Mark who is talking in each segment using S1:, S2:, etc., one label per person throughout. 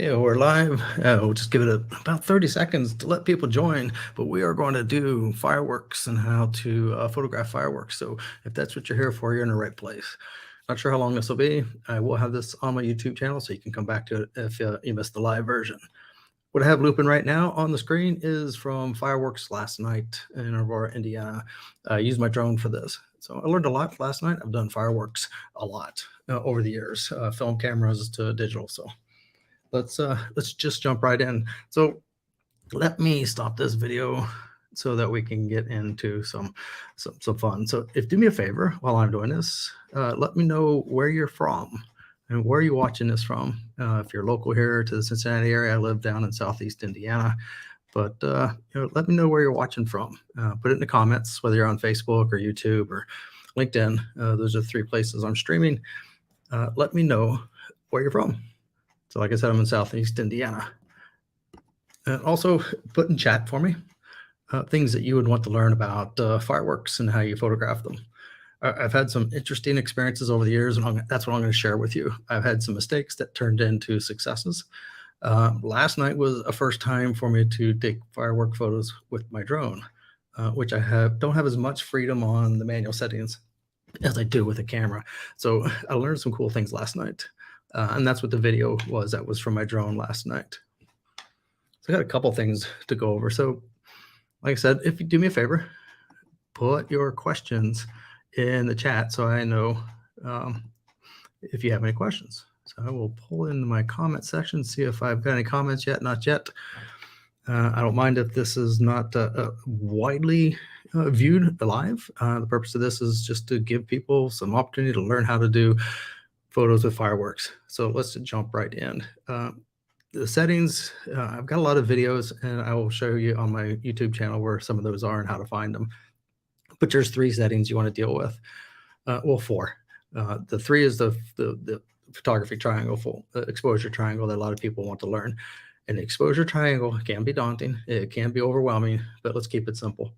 S1: Okay, we're live. We'll just give it about 30 seconds to let people join, but we are going to do fireworks and how to photograph fireworks. So if that's what you're here for, you're in the right place. Not sure how long this will be. I will have this on my YouTube channel, so you can come back to it if you missed the live version. What I have looping right now on the screen is from fireworks last night in Aurora, Indiana. I used my drone for this. So I learned a lot last night. I've done fireworks a lot over the years, film cameras to digital. So let's just jump right in. So let me stop this video so that we can get into some fun. So if do me a favor while I'm doing this, let me know where you're from and where are you watching this from. If you're local here to the Cincinnati area, I live down in Southeast Indiana, but let me know where you're watching from. Put it in the comments, whether you're on Facebook or YouTube or LinkedIn. Those are 3 places I'm streaming. Let me know where you're from. So like I said, I'm in Southeast Indiana. And also put in chat for me things that you would want to learn about fireworks and how you photograph them. I've had some interesting experiences over the years, and that's what I'm going to share with you. I've had some mistakes that turned into successes. Last night was a first time for me to take firework photos with my drone, which I don't have as much freedom on the manual settings as I do with a camera. So I learned some cool things last night. And that's what the video was. That was from my drone last night. So I got a couple things to go over. So like I said, if you do me a favor, put your questions in the chat so I know if you have any questions. So I will pull into my comment section, see if I've got any comments yet. Not yet. I don't mind if this is not widely viewed live. The purpose of this is just to give people some opportunity to learn how to do photos with fireworks. So let's jump right in. The settings, I've got a lot of videos, and I will show you on my YouTube channel where some of those are and how to find them. But there's 3 settings you want to deal with. Well, 4. The 3 is the photography triangle, full exposure triangle that a lot of people want to learn. And the exposure triangle can be daunting. It can be overwhelming, but let's keep it simple.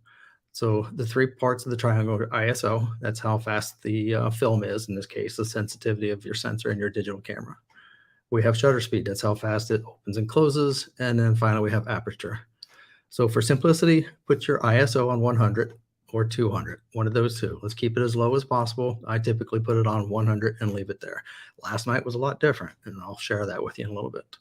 S1: So the 3 parts of the triangle are ISO. That's how fast the film is, in this case, the sensitivity of your sensor in your digital camera. We have shutter speed. That's how fast it opens and closes. And then finally, we have aperture. So for simplicity, put your ISO on 100 or 200, one of those 2. Let's keep it as low as possible. I typically put it on 100 and leave it there. Last night was a lot different, and I'll share that with you in a little bit.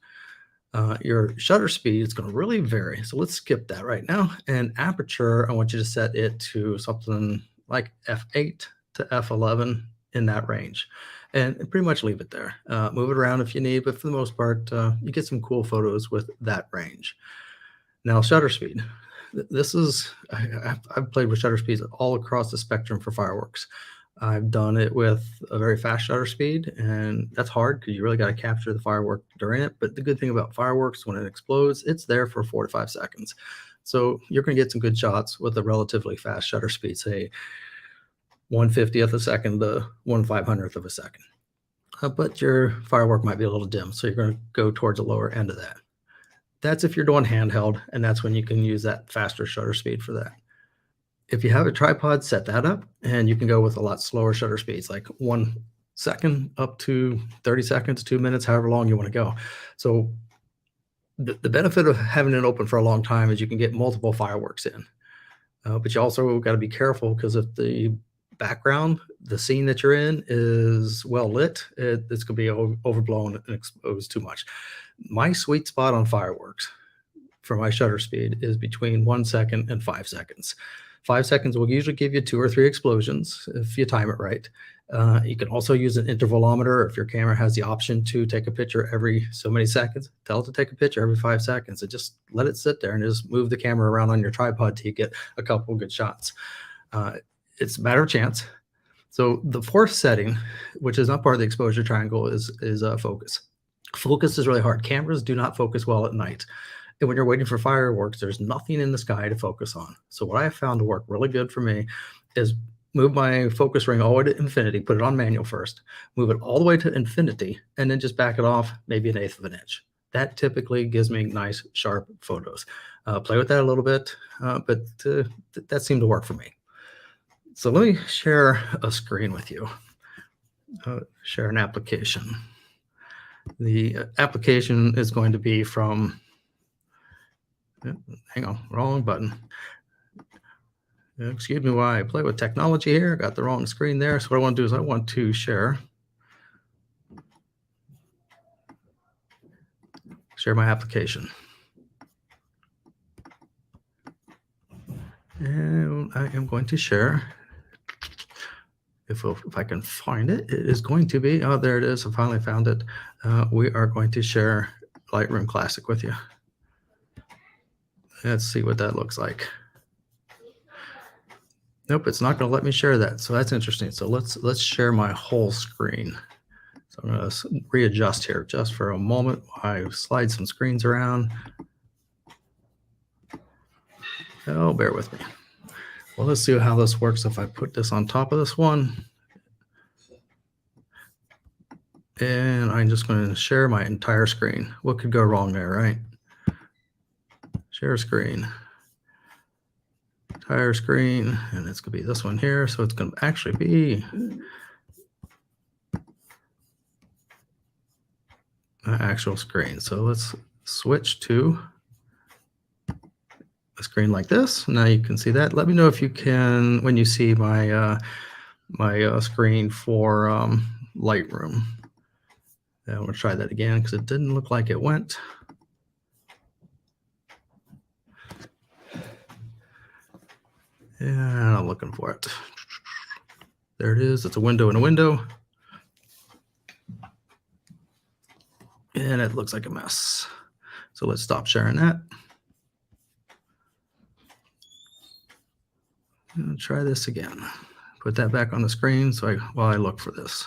S1: Your shutter speed is going to really vary. So let's skip that right now. And aperture, I want you to set it to something like f8 to f11 in that range. And pretty much leave it there. Move it around if you need, but for the most part, you get some cool photos with that range. Now, shutter speed. This is, I've played with shutter speeds all across the spectrum for fireworks. I've done it with a very fast shutter speed, and that's hard because you really got to capture the firework during it. But the good thing about fireworks, when it explodes, it's there for 4 to 5 seconds. So you're going to get some good shots with a relatively fast shutter speed, say 1/50th of a second to 1/500th of a second. But your firework might be a little dim, so you're going to go towards the lower end of that. That's if you're doing handheld, and that's when you can use that faster shutter speed for that. If you have a tripod, set that up, and you can go with a lot slower shutter speeds, like 1 second up to 30 seconds, 2 minutes, however long you want to go. So the benefit of having it open for a long time is you can get multiple fireworks in. But you also got to be careful, because if the background, the scene that you're in, is well lit, it's going to be overblown and exposed too much. My sweet spot on fireworks for my shutter speed is between 1 second and 5 seconds. 5 seconds will usually give you 2 or 3 explosions if you time it right. You can also use an intervalometer if your camera has the option to take a picture every so many seconds. Tell it to take a picture every 5 seconds and just let it sit there and just move the camera around on your tripod till you get a couple good shots. It's a matter of chance. So the 4th setting, which is not part of the exposure triangle, is focus. Focus is really hard. Cameras do not focus well at night. And when you're waiting for fireworks, there's nothing in the sky to focus on. So what I have found to work really good for me is move my focus ring all the way to infinity, put it on manual first, move it all the way to infinity, and then just back it off maybe 1/8 of an inch. That typically gives me nice, sharp photos. Play with that a little bit, but that seemed to work for me. So let me share a screen with you, share an application. The application is going to be from, hang on, wrong button. Excuse me while I play with technology here. Got the wrong screen there. So what I want to do is I want to share my application. And I am going to share. If I can find it, it is going to be, oh, there it is. I finally found it. We are going to share Lightroom Classic with you. Let's see what that looks like. Nope, it's not going to let me share that. So that's interesting. So let's share my whole screen. So I'm going to readjust here just for a moment. I slide some screens around. Oh, bear with me. Well, let's see how this works if I put this on top of this one. And I'm just going to share my entire screen. What could go wrong there, right? Share screen. Entire screen. And it's going to be this one here. So it's going to actually be my actual screen. So let's switch to a screen like this. Now you can see that. Let me know if you can, when you see my screen for Lightroom. I'm going to try that again because it didn't look like it went. And I'm looking for it. There it is. It's a window in a window. And it looks like a mess. So let's stop sharing that. And try this again. Put that back on the screen while I look for this.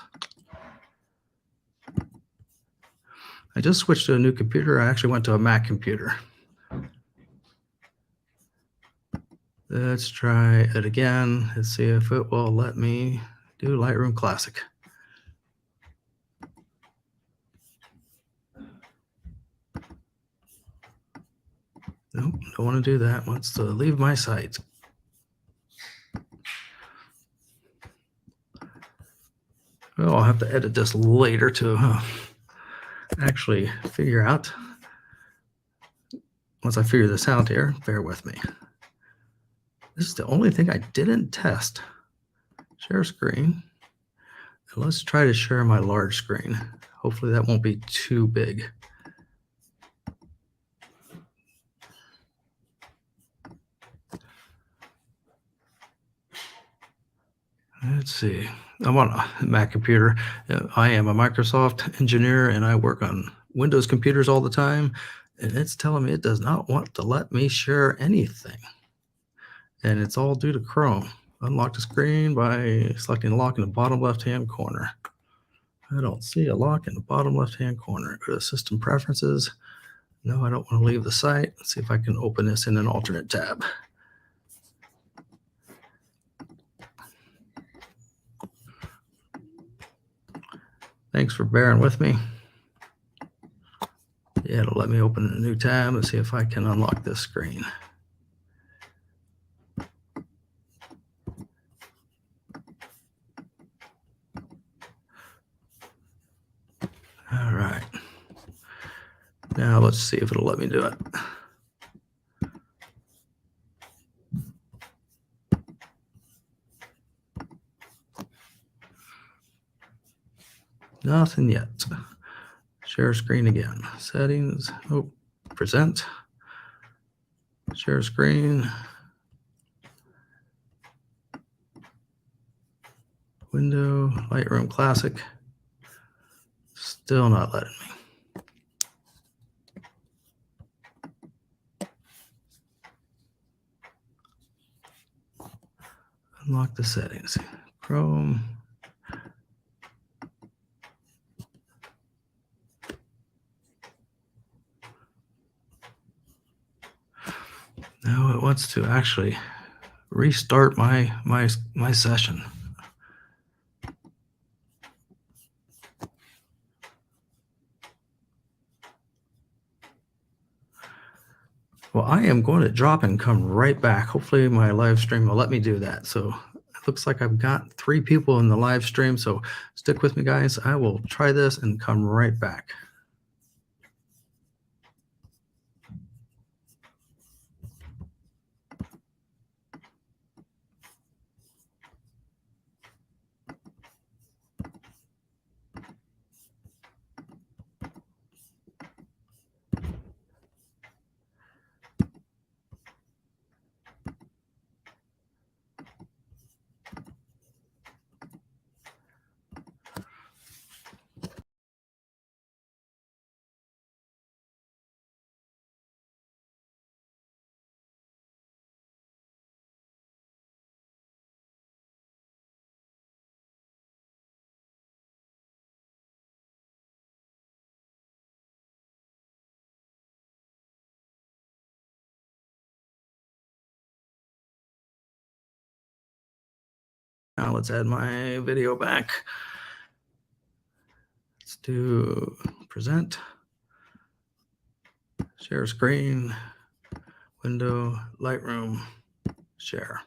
S1: I just switched to a new computer. I actually went to a Mac computer. Let's try it again. Let's see if it will let me do Lightroom Classic. Nope, don't want to do that. Wants to leave my site. Well, I'll have to edit this later to actually figure out. Once I figure this out here, bear with me. This is the only thing I didn't test. Share screen. And let's try to share my large screen. Hopefully that won't be too big. Let's see. I'm on a Mac computer. I am a Microsoft engineer and I work on Windows computers all the time. And it's telling me it does not want to let me share anything. And it's all due to Chrome. Unlock the screen by selecting the lock in the bottom left-hand corner. I don't see a lock in the bottom left-hand corner. Go to System Preferences. No, I don't want to leave the site. Let's see if I can open this in an alternate tab. Thanks for bearing with me. Yeah, it'll let me open a new tab and see if I can unlock this screen. All right. Now let's see if it'll let me do it. Nothing yet. Share screen again. Settings. Oh, present. Share screen. Window. Lightroom Classic. Still not letting me. Unlock the settings. Chrome. Now it wants to actually restart my session. Well, I am going to drop and come right back. Hopefully my live stream will let me do that. So looks like I've got 3 people in the live stream, so stick with me, guys. I will try this and come right back. Now let's add my video back. Let's do present, share screen, window, Lightroom, share.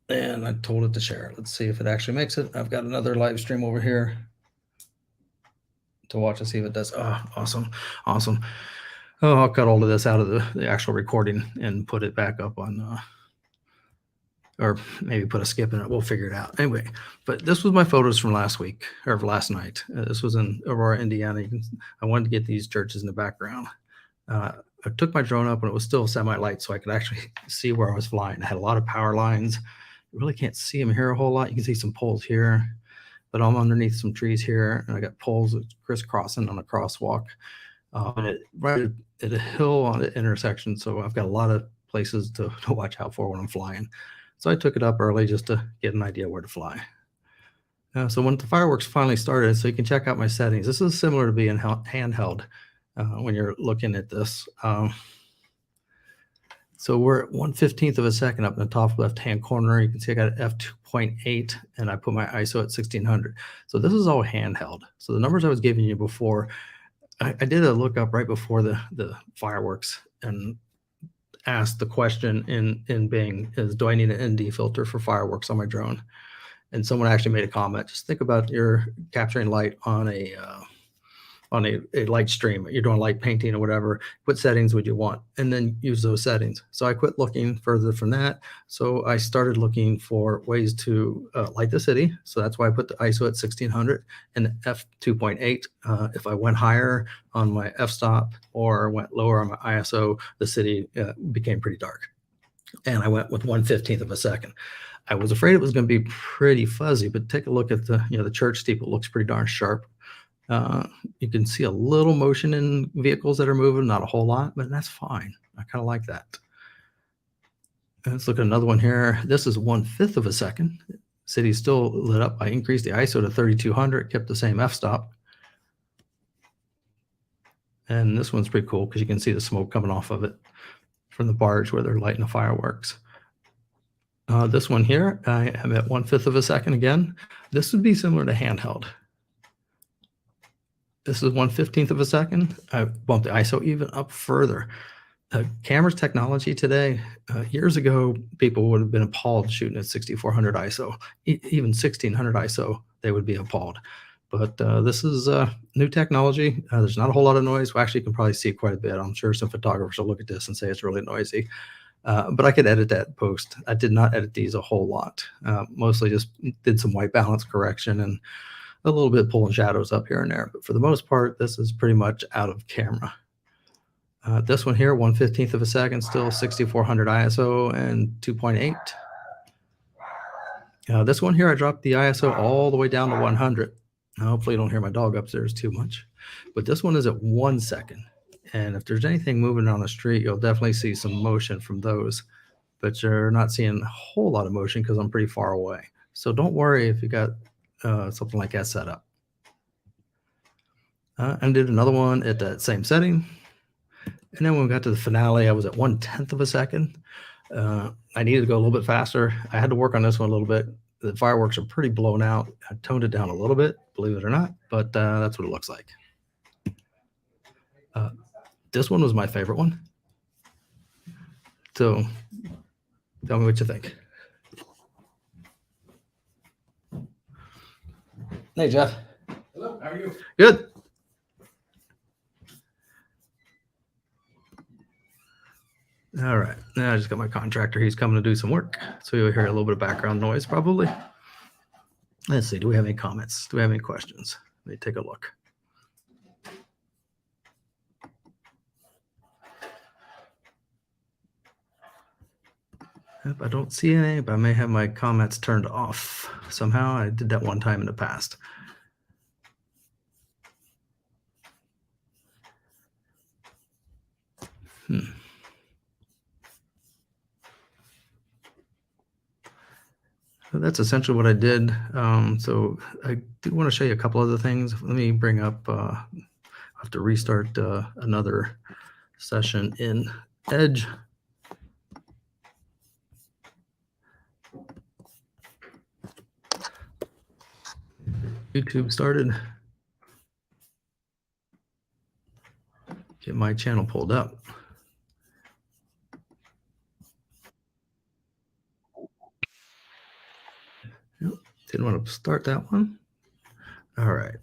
S1: And I told it to share. Let's see if it actually makes it. I've got another live stream over here to watch and see if it does. Oh, awesome. Awesome. Oh, I'll cut all of this out of the actual recording and put it back up on, or maybe put a skip in it. We'll figure it out. Anyway, but this was my photos from last week or last night. This was in Aurora, Indiana. I wanted to get these churches in the background. I took my drone up when it was still semi-light so I could actually see where I was flying. I had a lot of power lines. You really can't see them here a whole lot. You can see some poles here, but I'm underneath some trees here, and I got poles crisscrossing on a crosswalk. And right at a hill on the intersection, so I've got a lot of places to watch out for when I'm flying. So I took it up early just to get an idea where to fly. So when the fireworks finally started, so you can check out my settings. This is similar to being handheld when you're looking at this. So we're at 1/15 of a second up in the top left-hand corner. You can see I got f2.8, and I put my ISO at 1600. So this is all handheld. So the numbers I was giving you before, I did a lookup right before the fireworks and asked the question in Bing is, do I need an ND filter for fireworks on my drone? And someone actually made a comment. Just think about you're capturing light on a light stream. You're doing light painting or whatever. What settings would you want? And then use those settings. So I quit looking further from that. So I started looking for ways to light the city. So that's why I put the ISO at 1600 and f2.8. If I went higher on my f-stop or went lower on my ISO, the city became pretty dark. And I went with 1/15 of a second. I was afraid it was going to be pretty fuzzy, but take a look at the church steeple. It looks pretty darn sharp. You can see a little motion in vehicles that are moving, not a whole lot, but that's fine. I kind of like that. Let's look at another one here. This is 1/5 of a second. City's still lit up. I increased the ISO to 3200, kept the same f-stop. And this one's pretty cool because you can see the smoke coming off of it from the barge where they're lighting the fireworks. This one here, I am at 1/5 of a second again. This would be similar to handheld. This is 1/15 of a second. I bumped the ISO even up further. Camera's technology today, years ago, people would have been appalled shooting at 6400 ISO. Even 1600 ISO, they would be appalled. But this is new technology. There's not a whole lot of noise. Well, actually, you can probably see quite a bit. I'm sure some photographers will look at this and say it's really noisy. But I could edit that post. I did not edit these a whole lot. Mostly just did some white balance correction and a little bit pulling shadows up here and there. But for the most part, this is pretty much out of camera. This one here, 1/15 of a second, still 6400 ISO and 2.8. This one here, I dropped the ISO all the way down to 100. Now, hopefully you don't hear my dog upstairs too much. But this one is at 1 second. And if there's anything moving on the street, you'll definitely see some motion from those. But you're not seeing a whole lot of motion because I'm pretty far away. So don't worry if you got something like that set up. And did another one at that same setting. And then when we got to the finale, I was at 1/10 of a second. I needed to go a little bit faster. I had to work on this one a little bit. The fireworks are pretty blown out. I toned it down a little bit, believe it or not, but that's what it looks like. This one was my favorite one. So tell me what you think. Hey, Jeff.
S2: Hello, how are you?
S1: Good. All right. Now I just got my contractor. He's coming to do some work. So you'll hear a little bit of background noise probably. Let's see. Do we have any comments? Do we have any questions? Let me take a look. Yep, I don't see any, but I may have my comments turned off somehow. I did that one time in the past. So that's essentially what I did. So I do want to show you a couple other things. Let me bring up, I have to restart another session in Edge. YouTube started. Get my channel pulled up. Didn't want to start that one. All right.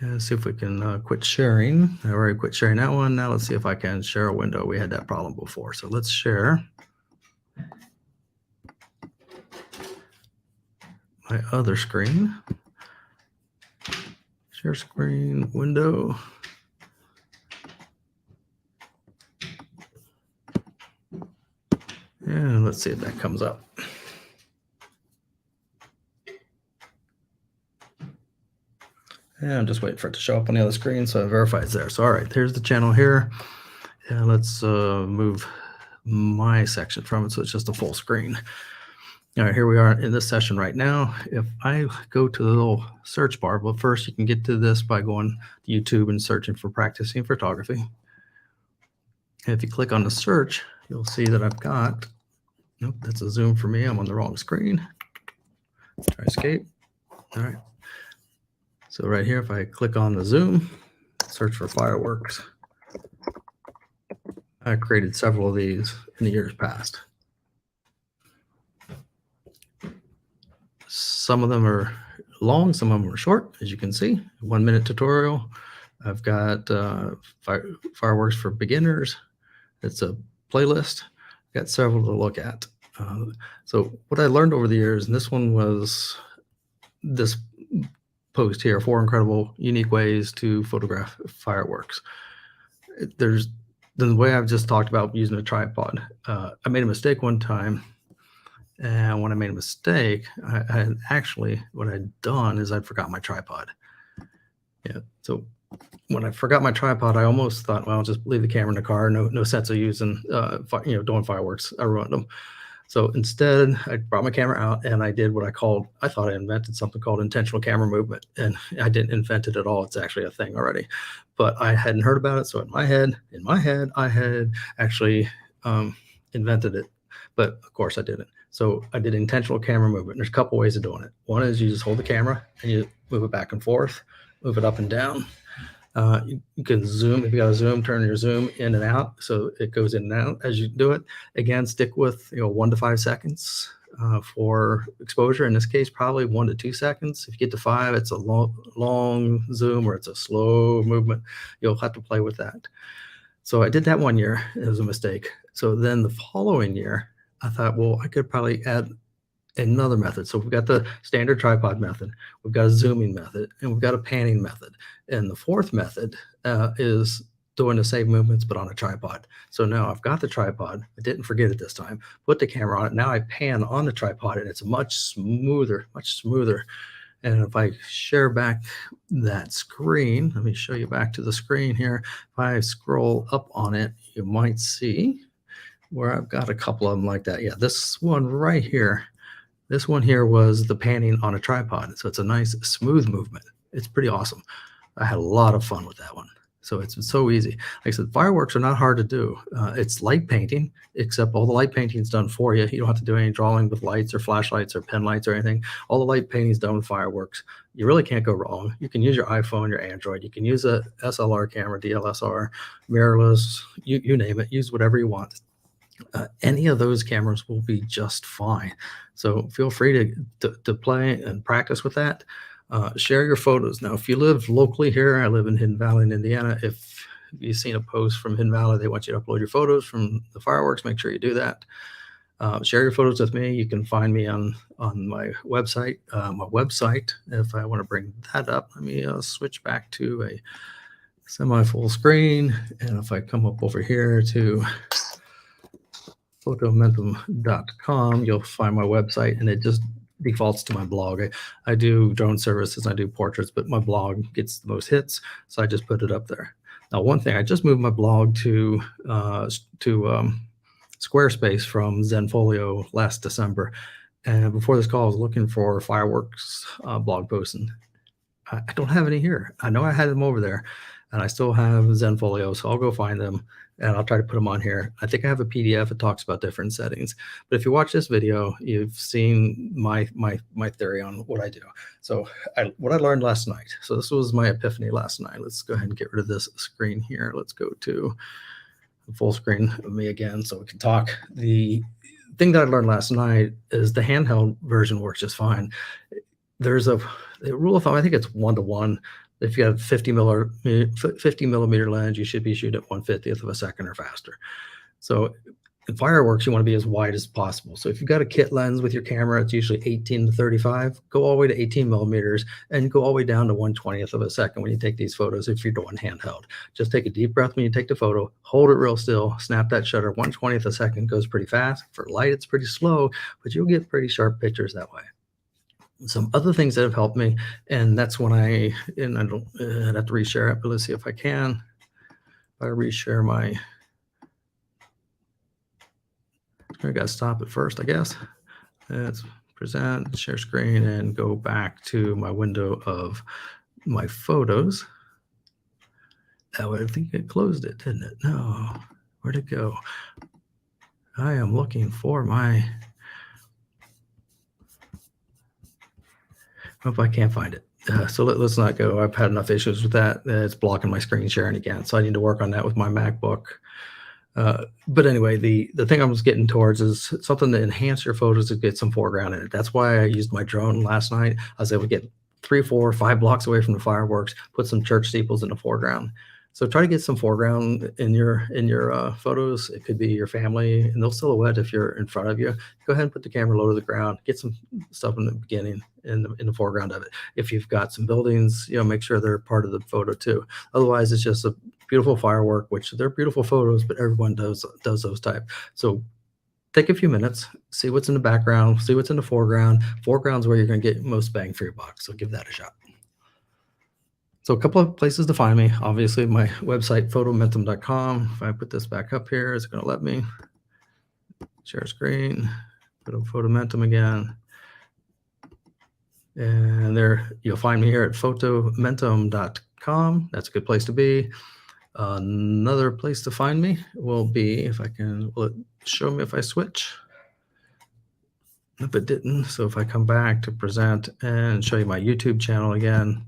S1: Let's see if we can quit sharing. I already quit sharing that one. Now let's see if I can share a window. We had that problem before. So let's share my other screen. Share screen window. And let's see if that comes up. And I'm just waiting for it to show up on the other screen so I verify it's there. So all right, here's the channel here. And let's move my section from it so it's just a full screen. All right, here we are in this session right now. If I go to the little search bar, well, first you can get to this by going to YouTube and searching for practicing photography. And if you click on the search, you'll see that I've got, nope, that's a zoom for me. I'm on the wrong screen. Try escape. All right. So right here, if I click on the zoom, search for fireworks, I created several of these in the years past. Some of them are long, some of them are short, as you can see. 1 minute tutorial. I've got fireworks for beginners. It's a playlist. Got several to look at. So what I learned over the years, and this one was this post here, 4 incredible, unique ways to photograph fireworks. There's the way I've just talked about using a tripod. I made a mistake one time. And when I made a mistake, I actually, what I'd done is I'd forgot my tripod. Yeah. So when I forgot my tripod, I almost thought, well, I'll just leave the camera in the car. No sense of using, doing fireworks. I ruined them. So instead, I brought my camera out and I did what I thought I invented something called intentional camera movement. And I didn't invent it at all. It's actually a thing already. But I hadn't heard about it. So in my head, I had actually invented it. But of course I didn't. So I did intentional camera movement. There's a couple ways of doing it. One is you just hold the camera and you move it back and forth, move it up and down. You can zoom. If you got a zoom, turn your zoom in and out so it goes in and out as you do it. Again, stick with 1 to 5 seconds for exposure. In this case, probably 1 to 2 seconds. If you get to 5, it's a long zoom or it's a slow movement. You'll have to play with that. So I did that one year. It was a mistake. So then the following year, I thought, well, I could probably add another method. So we've got the standard tripod method, we've got a zooming method, and we've got a panning method. And the fourth method is doing the same movements, but on a tripod. So now I've got the tripod. I didn't forget it this time. Put the camera on it. Now I pan on the tripod, and it's much smoother. And if I share back that screen, let me show you back to the screen here. If I scroll up on it, you might see where I've got a couple of them like that. Yeah, this one right here. This one here was the panning on a tripod. So it's a nice smooth movement. It's pretty awesome. I had a lot of fun with that one. So it's so easy. Like I said, fireworks are not hard to do. It's light painting, except all the light painting is done for you. You don't have to do any drawing with lights or flashlights or pen lights or anything. All the light painting is done with fireworks. You really can't go wrong. You can use your iPhone, your Android. You can use a SLR camera, DLSR, mirrorless, you name it. Use whatever you want. any of those cameras will be just fine. So feel free to play and practice with that. Share your photos. Now, if you live locally here, I live in Hidden Valley in Indiana. If you've seen a post from Hidden Valley, they want you to upload your photos from the fireworks, make sure you do that. Share your photos with me. You can find me on my website. If I want to bring that up, let me switch back to a semi-full screen. And if I come up over here to photomentum.com, you'll find my website, and it just defaults to my blog. I do drone services, I do portraits, but my blog gets the most hits, so I just put it up there. Now, one thing, I just moved my blog to Squarespace from Zenfolio last December. And before this call, I was looking for fireworks blog posts, and I don't have any here. I know I had them over there, and I still have Zenfolio, so I'll go find them and I'll try to put them on here. I think I have a PDF that talks about different settings. But if you watch this video, you've seen my theory on what I do. So what I learned last night. So this was my epiphany last night. Let's go ahead and get rid of this screen here. Let's go to full screen of me again so we can talk. The thing that I learned last night is the handheld version works just fine. There's a rule of thumb, I think it's 1-to-1. If you have 50 millimeter lens, you should be shooting at 1/50th of a second or faster. So in fireworks, you want to be as wide as possible. So if you've got a kit lens with your camera, it's usually 18 to 35. Go all the way to 18 millimeters and go all the way down to 1/20th of a second when you take these photos if you're doing handheld. Just take a deep breath when you take the photo, hold it real still, snap that shutter. 1/20th a second goes pretty fast. For light, it's pretty slow, but you'll get pretty sharp pictures that way. Some other things that have helped me, and that's when I don't I'd have to reshare it, but let's see if I can. If I reshare my, I got to stop it first, I guess. Let's present, share screen, and go back to my window of my photos. Oh, I think it closed it, didn't it? No, where'd it go? I am looking for my, hope I can't find it. So let's not go. I've had enough issues with that. It's blocking my screen sharing again. So I need to work on that with my MacBook. But anyway, the thing I was getting towards is something to enhance your photos to get some foreground in it. That's why I used my drone last night. I was able to get 3, 4, 5 blocks away from the fireworks, put some church steeples in the foreground. So try to get some foreground in your photos. It could be your family and they'll silhouette if you're in front of you. Go ahead and put the camera low to the ground. Get some stuff in the beginning in the foreground of it. If you've got some buildings, make sure they're part of the photo too. Otherwise, it's just a beautiful firework, which they're beautiful photos, but everyone does those type. So take a few minutes, see what's in the background, see what's in the foreground. Foreground's where you're going to get most bang for your buck. So give that a shot. So a couple of places to find me. Obviously, my website, photomentum.com. If I put this back up here, it's going to let me share screen, put up Photomentum again. And there you'll find me here at photomentum.com. That's a good place to be. Another place to find me will be, if I can, will it show me if I switch? If it didn't, so if I come back to present and show you my YouTube channel again,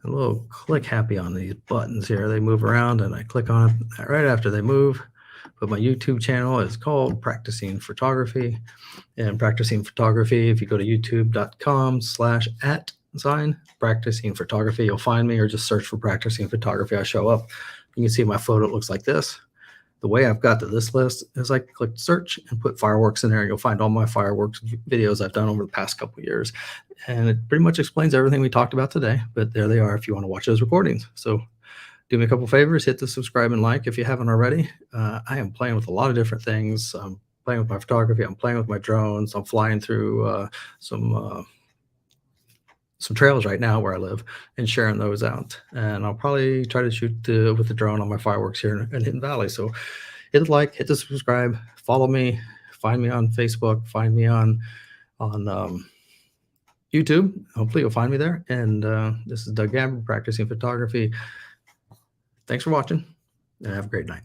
S1: a little click happy on these buttons here. They move around and I click on it right after they move. But my YouTube channel is called Practicing Photography. And Practicing Photography, if you go to youtube.com/@Practicing Photography, you'll find me, or just search for Practicing Photography. I show up. You can see my photo. It looks like this. The way I've got to this list is I click search and put fireworks in there. You'll find all my fireworks videos I've done over the past couple of years. And it pretty much explains everything we talked about today, but there they are if you want to watch those recordings. So do me a couple favors, hit the subscribe and like if you haven't already. I am playing with a lot of different things. I'm playing with my photography. I'm playing with my drones. I'm flying through some trails right now where I live and sharing those out. And I'll probably try to shoot with the drone on my fireworks here in Hidden Valley. So hit the like, hit the subscribe, follow me, find me on Facebook, find me on YouTube. Hopefully you'll find me there. And this is Doug Gabbard, Practicing Photography. Thanks for watching and have a great night.